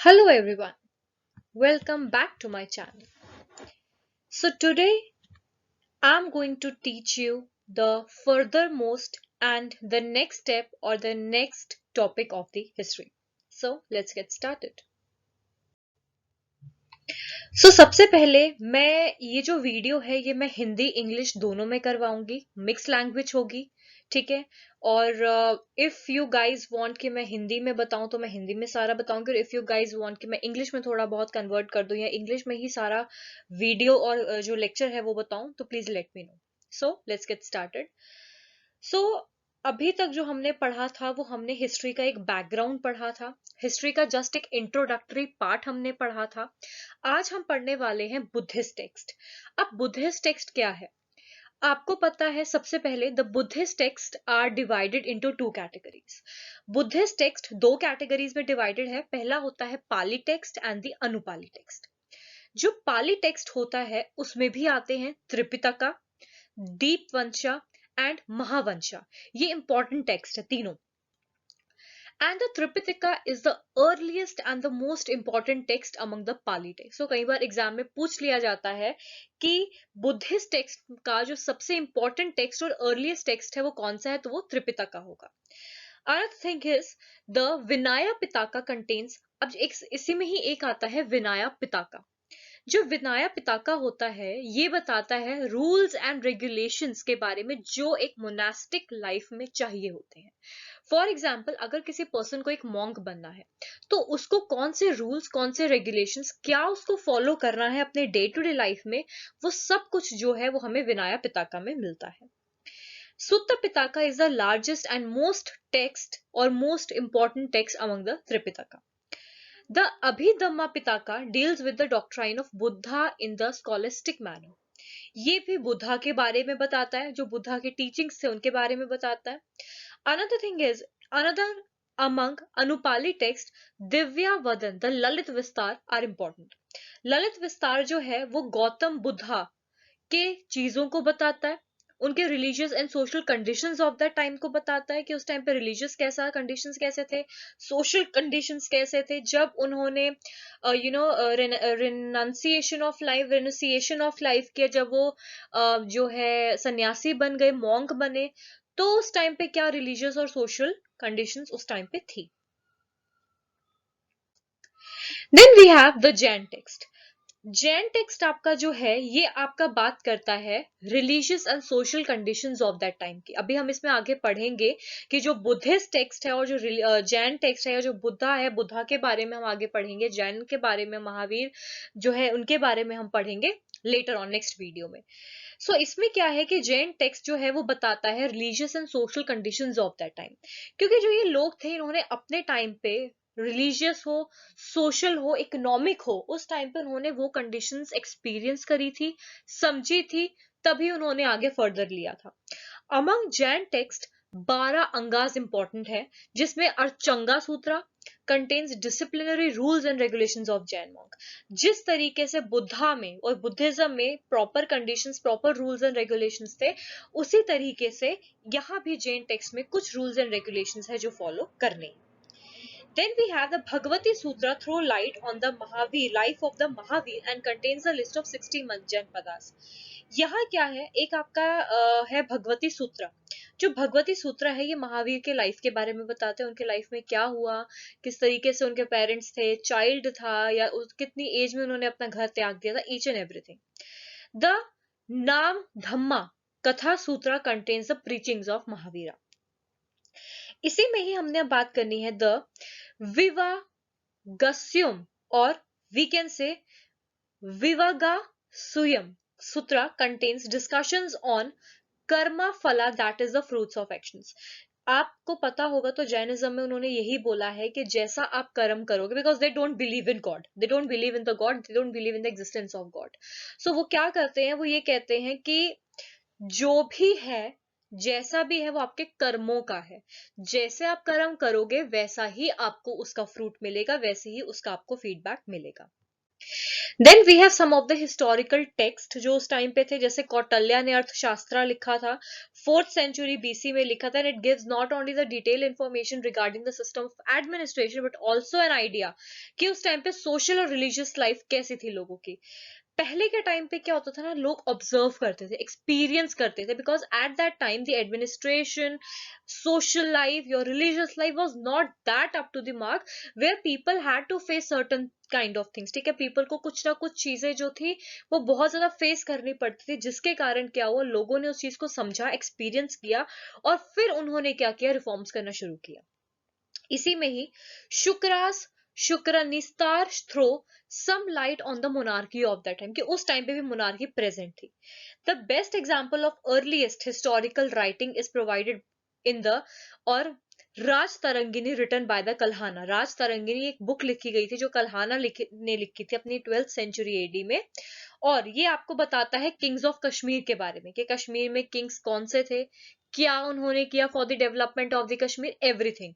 Hello everyone, welcome back to my channel. So today I'm going to teach you the furthermost and the next step or the next topic of the history. So let's get started. सबसे पहले मैं ये जो video है ये मैं Hindi English दोनों में करवाऊंगी, मिक्स लैंग्वेज होगी, ठीक है। और इफ यू गाइज वांट कि मैं हिंदी में बताऊं तो मैं हिंदी में सारा बताऊंगी, और इफ यू गाइज वांट कि मैं इंग्लिश में थोड़ा बहुत कन्वर्ट कर दूं या इंग्लिश में ही सारा वीडियो और जो लेक्चर है वो बताऊं तो please let me know. So let's get started. So अभी तक जो हमने पढ़ा था वो हमने हिस्ट्री का एक बैकग्राउंड पढ़ा था, हिस्ट्री का जस्ट एक इंट्रोडक्टरी पार्ट हमने पढ़ा था। आज हम पढ़ने वाले हैं बुद्धिस्ट टेक्स्ट। अब बुद्धिस्ट टेक्स्ट क्या है आपको पता है। सबसे पहले the Buddhist text are divided into two categories. Buddhist text दो कैटेगरीज में डिवाइडेड है। पहला होता है पाली टेक्स्ट एंड द अनुपाली टेक्स्ट। जो पाली टेक्स्ट होता है उसमें भी आते हैं त्रिपिटका, दीपवंशा एंड महावंशा। ये इंपॉर्टेंट टेक्स्ट है तीनों। And the Tripitaka is the earliest and the most important text among the Pali text. So कई बार एग्जाम में पूछ लिया जाता है कि बुद्धिस्ट टेक्स्ट का जो सबसे इंपॉर्टेंट टेक्स्ट और अर्लीस्ट टेक्स्ट है वो कौन सा है, तो वो त्रिपिटका होगा। Another thing is the Vinaya Pitaka contains, अब एक इसी में ही एक आता है विनाया पिताका। जो विनाया पिताका होता है ये बताता है रूल्स एंड रेगुलेशंस के बारे में जो एक मोनास्टिक लाइफ में चाहिए होते हैं। फॉर एग्जाम्पल अगर किसी पर्सन को एक मॉन्क बनना है तो उसको कौन से रूल्स कौन से रेगुलेशंस क्या उसको फॉलो करना है अपने डे टू डे लाइफ में, वो सब कुछ जो है वो हमें विनाया पिताका में मिलता है। Sutta Pitaka is the largest and most text or most important text among the Tripitaka. The Abhidhamma Pitaka deals with the doctrine of Buddha in the scholastic manner. ये भी बुद्धा के बारे में बताता है, जो बुद्धा के टीचिंग्स थे उनके बारे में बताता है। Another thing is, another among Anupali text, Divya Vadan, the Lalit Vistar are important. Lalit विस्तार जो है वो गौतम बुद्धा के चीजों को बताता है, उनके religious and social conditions of that time को बताता है कि उस टाइम पे रिलीजियस कैसा कंडीशंस कैसे थे, सोशल कंडीशंस कैसे थे जब उन्होंने रिनाउंसिएशन ऑफ लाइफ किया, जब वो जो है सन्यासी बन गए, मॉन्क बने, तो उस टाइम पे क्या रिलीजियस और सोशल कंडीशंस उस टाइम पे थी। Then we have the Jain text. Jain text आपका जो है ये आपका बात करता है religious and social conditions of that time की। अभी हम इसमें आगे पढ़ेंगे कि जो बुद्धिस्ट टेक्स्ट है और जो जैन टेक्स्ट है, जो बुद्धा है, बुद्धा के बारे में हम आगे पढ़ेंगे, जैन के बारे में, महावीर जो है उनके बारे में हम पढ़ेंगे लेटर ऑन नेक्स्ट वीडियो में। सो इसमें क्या है कि जैन टेक्स्ट जो है वो बताता है religious and social conditions of that time, क्योंकि जो ये लोग थे इन्होंने अपने टाइम पे रिलीजियस हो, सोशल हो, इकोनॉमिक हो, उस टाइम पे उन्होंने वो कंडीशंस एक्सपीरियंस करी थी, समझी थी, तभी उन्होंने आगे फर्दर लिया था। Among Jain text 12 Angas important है, जिसमें Acharanga Sutra contains disciplinary rules and regulations of Jain monk. जिस तरीके से बुद्धा में और बुद्धिज्म में proper conditions, proper rules and regulations थे, उसी तरीके से यहाँ भी जैन टेक्स्ट में कुछ रूल्स एंड रेगुलेशंस है जो फॉलो करने। Then we have the Bhagavati Sutra throw light on the Mahavir, life of the Mahavir, and contains a list of 60 Janpadas. यहाँ क्या है, एक आपका है भगवती सूत्र। जो भगवती सूत्र है ये महावीर के लाइफ के बारे में बताते हैं, उनके लाइफ में क्या हुआ, किस तरीके से उनके पेरेंट्स थे, चाइल्ड था या कितनी एज में उन्होंने अपना घर त्याग दिया था, ईच एंड एवरीथिंग। द नाम धम्मा कथा सूत्र contains the preachings of Mahavira. इसी में ही हमने बात करनी है द विवागस्युम, और वी कैन से विवागासुयम सूत्र कंटेन्स डिस्कशंस ऑन कर्मा फला, that is the fruits of actions. आपको पता होगा तो जैनिज्म में उन्होंने यही बोला है कि जैसा आप कर्म करोगे, because they don't believe in God, they don't believe in the God, they don't believe in the existence of God. So वो क्या करते हैं, वो ये कहते हैं कि जो भी है, जैसा भी है, वो आपके कर्मों का है। जैसे आप कर्म करोगे वैसा ही आपको उसका फ्रूट मिलेगा, वैसे ही उसका आपको फीडबैक मिलेगा। Then we have some of the historical text जो उस टाइम पे थे, जैसे कौटल्या ने अर्थशास्त्र लिखा था, 4th century BC में लिखा था, and it gives not only the detail information regarding the system of administration but also an idea कि उस टाइम पे सोशल और रिलीजियस लाइफ कैसी थी लोगों की। पहले के टाइम पे क्या होता था ना, लोग ऑब्जर्व करते थे, एक्सपीरियंस करते थे, because at that time the administration, social life, your religious life was not that up to the mark where people had to face certain kind of things। ठीक है, पीपल को कुछ ना कुछ चीजें जो थी वो बहुत ज्यादा फेस करनी पड़ती थी, जिसके कारण क्या हुआ, लोगों ने उस चीज को समझा, एक्सपीरियंस किया, और फिर उन्होंने क्या किया, रिफॉर्म्स करना शुरू किया। इसी में ही शुक्रास शुक्रनिस्तार throw some light on the monarchy of that time, कि उस टाइम पे भी मोनार्की प्रेजेंट थी। The best example of earliest historical writing is provided in the और Rajatarangini written by the Kalhana. Rajatarangini एक बुक लिखी गई थी जो कल्हाना ने लिखी थी अपनी 12th century AD में, और ये आपको बताता है किंग्स ऑफ कश्मीर के बारे में, कि कश्मीर में किंग्स कौन से थे, क्या उन्होंने किया for the development of the Kashmir, everything.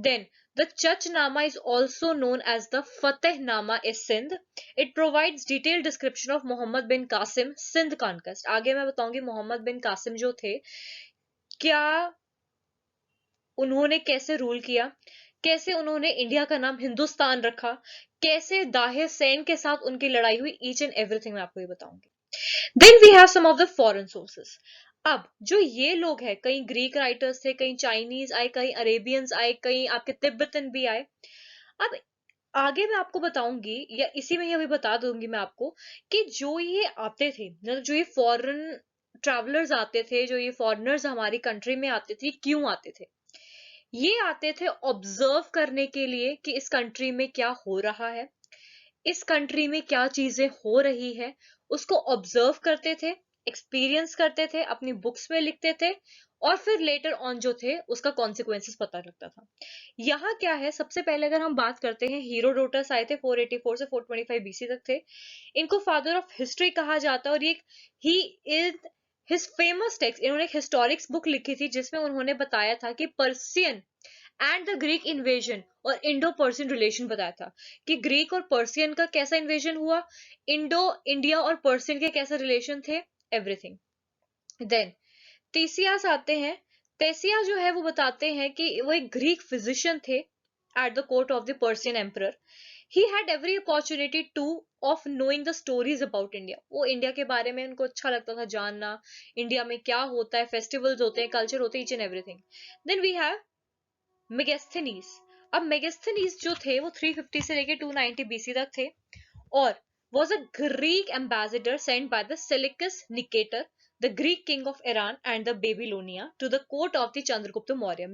Then the Chachnama is also known as the Fatehnama is Sindh. It provides detailed description of Muhammad bin Qasim Sindh conquest। आगे मैं बताऊंगी मोहम्मद बिन कासिम जो थे, क्या उन्होंने कैसे रूल किया, कैसे उन्होंने इंडिया का नाम हिंदुस्तान रखा, कैसे दाहिर सैन के साथ उनकी लड़ाई हुई, ईच एंड एवरीथिंग मैं आपको ये बताऊंगी। Then we have some of the foreign sources. अब जो ये लोग हैं, कई ग्रीक राइटर्स थे, कई चाइनीज आए, कई अरेबियंस आए, कई आपके तिब्बतन भी आए। अब आगे मैं आपको बताऊंगी, या इसी में ही अभी बता दूंगी मैं आपको, कि जो ये आते थे, मतलब जो ये फॉरेन ट्रैवलर्स आते थे, जो ये फॉरेनर्स हमारी कंट्री में आते थे, क्यों आते थे? ये आते थे ऑब्जर्व करने के लिए कि इस कंट्री में क्या हो रहा है, इस कंट्री में क्या चीजें हो रही है, उसको ऑब्जर्व करते थे, एक्सपीरियंस करते थे, अपनी बुक्स में लिखते थे, और फिर लेटर ऑन जो थे उसका कॉन्सिक्वेंसेस पता लगता था। यहाँ क्या है, सबसे पहले अगर हम बात करते हैं, हीरोडोटस आए थे 484 से 425 BC तक थे। इनको फादर ऑफ हिस्ट्री कहा जाता है, और ये he is his famous text, इन्होंने एक हिस्टोरिक्स बुक लिखी थी जिसमें उन्होंने बताया था कि Persian and the Greek invasion और इंडो पर्सियन रिलेशन बताया था, कि ग्रीक और पर्सियन का कैसा इन्वेजन हुआ, इंडो इंडिया और पर्सियन के कैसे रिलेशन थे, एवरीथिंग। देन तीसियास आते हैं। तेसिया जो है वो बताते हैं कि वो एक ग्रीक फिजिशियन थे at the court of the Persian emperor. He had every opportunity two of knowing the stories about India. वो इंडिया के बारे में उनको अच्छा लगता था जानना, इंडिया में क्या होता है, फेस्टिवल्स होते हैं, कल्चर होते हैं, each and everything. Then we have Megasthenes. अब मेगस्थनीज जो थे वो 350 से लेके 290 BC तक थे, और was a Greek ambassador sent by the Seleucus Nicator, the Greek king of Iran and the Babylonia, to the court of the Chandragupta Maurya।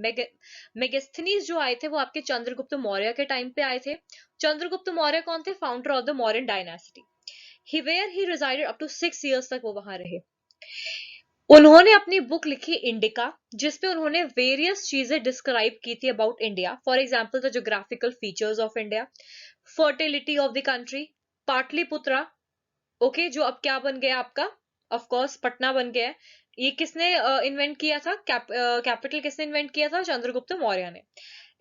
Megasthenes जो आए थे वो आपके चंद्रगुप्त मौर्य के टाइम पे आए थे। चंद्रगुप्त मौर्य कौन थे? Founder of the Mauryan dynasty. He were he resided up to 6 years तक वो वहां रहे। उन्होंने अपनी बुक लिखी इंडिका, जिसपे उन्होंने वेरियस चीजें डिस्क्राइब की थी about India, for example the geographical features of India, fertility of the country, Pataliputra, okay, जो अब क्या बन गया आपका, ऑफ कोर्स पटना बन गया है। ये किसने इन्वेंट किया था, कैपिटल किसने इन्वेंट किया था? चंद्रगुप्त मौर्य ने।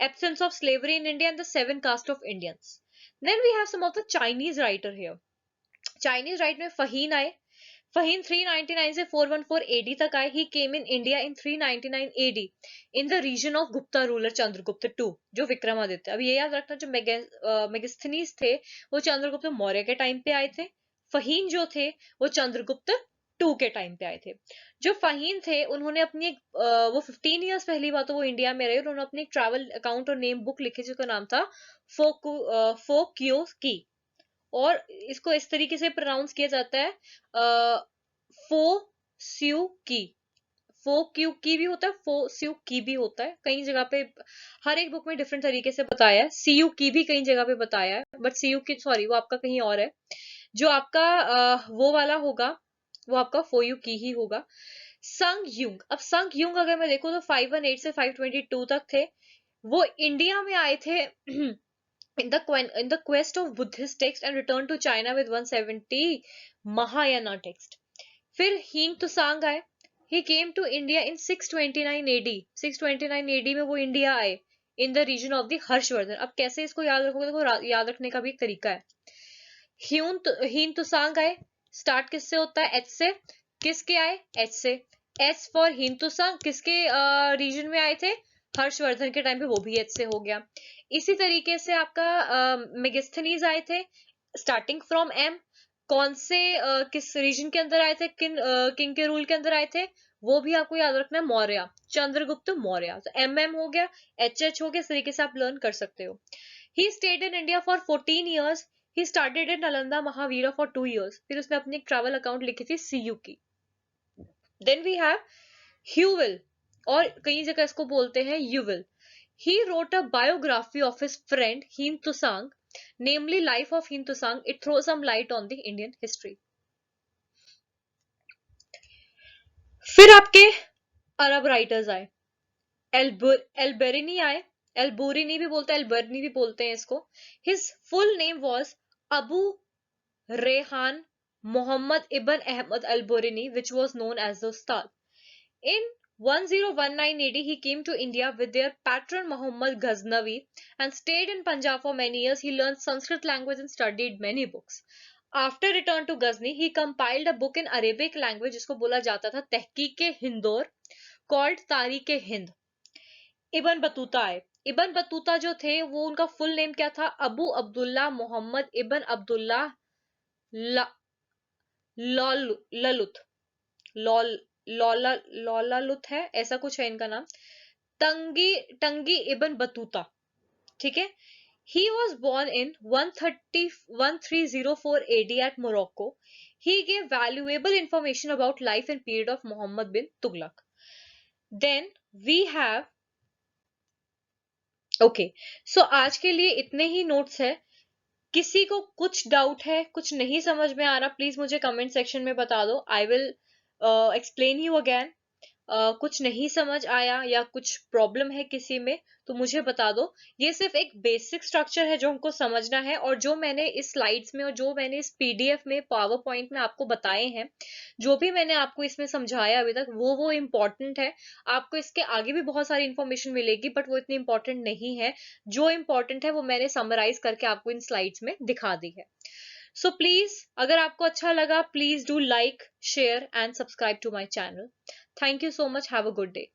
Absence of slavery in India and the 7 caste of Indians. Then we have some of the Chinese writer here. Chinese राइट में फहीन आए। फहीम 399 से 414 AD तक आए। He came in India in 399 AD in the region of Gupta ruler Chandragupta two, जो विक्रमादित्य। अब ये याद रखना, जो मेगस्थनीज थे वो चंद्रगुप्त मौर्य के टाइम पे आए थे। फहीम जो थे वो चंद्रगुप्त टू के टाइम पे आए थे। जो फहीम थे उन्होंने अपनी वो 15 ईयर्स पहली बात तो वो इंडिया में रहे, उन्होंने अपनी ट्रैवल अकाउंट और नेम बुक लिखी जिसका नाम था फोक्यो की, और इसको इस तरीके से प्रोनाउंस किया जाता है, फो स्यू की। फो क्यू की भी होता है, फो स्यू की भी होता है, कई जगह पे हर एक बुक में डिफरेंट तरीके से बताया है। सी यू की भी कई जगह पे बताया है, बट सी यू की सॉरी वो आपका कहीं और है। जो आपका वो वाला होगा वो आपका फो यू की ही होगा। संग युंग। अब संग युंग अगर मैं देखूं तो 518 से 522 तक थे। वो इंडिया में आए थे in the quest of Buddhist text and returned to China with 170 Mahayana text। फिर हींग तुसांग आए। He came to India in 629 AD। 629 AD में वो इंडिया आए in the region of the Harshvardhan. अब कैसे इसको याद रखोगे? देखो याद रखने का भी एक तरीका है। हीन तुसांग आए, स्टार्ट किससे होता है? एच से। किसके आए? एच से। एच फॉर हीन तुसांग किसके रीजन में आए थे? हर्षवर्धन के टाइम पे, वो भी एच से हो गया। इसी तरीके से आपका मेगिस्थनीज आए थे, स्टार्टिंग फ्रॉम एम। कौन से किस रीजन के अंदर आए थे? किंग के रूल के अंदर आए थे? वो भी आपको याद रखना है, मौर्य, चंद्रगुप्त मौर्य। तो एम हो गया, एच हो गया। इस तरीके से आप लर्न कर सकते हो। He stayed in India for 14 years. He started in Nalanda Mahavira for 2 years. फिर उसने अपनी एक ट्रैवल अकाउंट लिखी थी CU की। Then we have Hewell, और कई जगह इसको बोलते हैं Ewell. He wrote a biography of his friend Heen Tusang, namely Life of Heen Tusang. It throws some light on the Indian history. फिर आपके अरब राइटर्स आए, एल्बेरिनी आए, एल्बोरिनी भी बोलते हैं, एल्बर्नी भी बोलते हैं इसको। His full name was Abu Rehan Muhammad ibn Ahmad al-Burini, which was known as the Ustad. In 1019 AD, he came to India with their patron Muhammad Ghaznavi and stayed in Punjab for many years. He learned Sanskrit language and studied many books. After return to Ghazni, he compiled a book in Arabic language, जिसको बोला जाता था तहकीक-ए-हिंदौर, called तारीख-ए-हिंद. Ibn Battuta आए। Ibn Battuta जो थे वो, उनका full name क्या था? अबू अब्दुल्ला मोहम्मद इबन अब्दुल्ला ललुत, लॉल लौला लौलालुत है, ऐसा कुछ है इनका नाम। तंगी टंगी इबन बतूता, ठीक है। He was born in 1304 AD at Morocco. He gave valuable information about life and period of Muhammad bin Tughlaq. Then we have okay so आज के लिए इतने ही नोट्स है। किसी को कुछ डाउट है, कुछ नहीं समझ में आ रहा, प्लीज मुझे कमेंट सेक्शन में बता दो। I will explain you again. कुछ नहीं समझ आया या कुछ प्रॉब्लम है किसी में, तो मुझे बता दो। ये सिर्फ एक बेसिक स्ट्रक्चर है जो हमको समझना है, और जो मैंने इस स्लाइड्स में और जो मैंने इस पीडीएफ में, पावर पॉइंट में आपको बताए हैं, जो भी मैंने आपको इसमें समझाया अभी तक, वो इम्पोर्टेंट है। आपको इसके आगे भी बहुत सारी इंफॉर्मेशन मिलेगी, बट वो इतनी इंपॉर्टेंट नहीं है। जो इम्पोर्टेंट है वो मैंने समराइज करके आपको इन स्लाइड्स में दिखा दी है। So please, अगर आपको अच्छा लगा, please do like, share and subscribe to my channel. Thank you so much. Have a good day.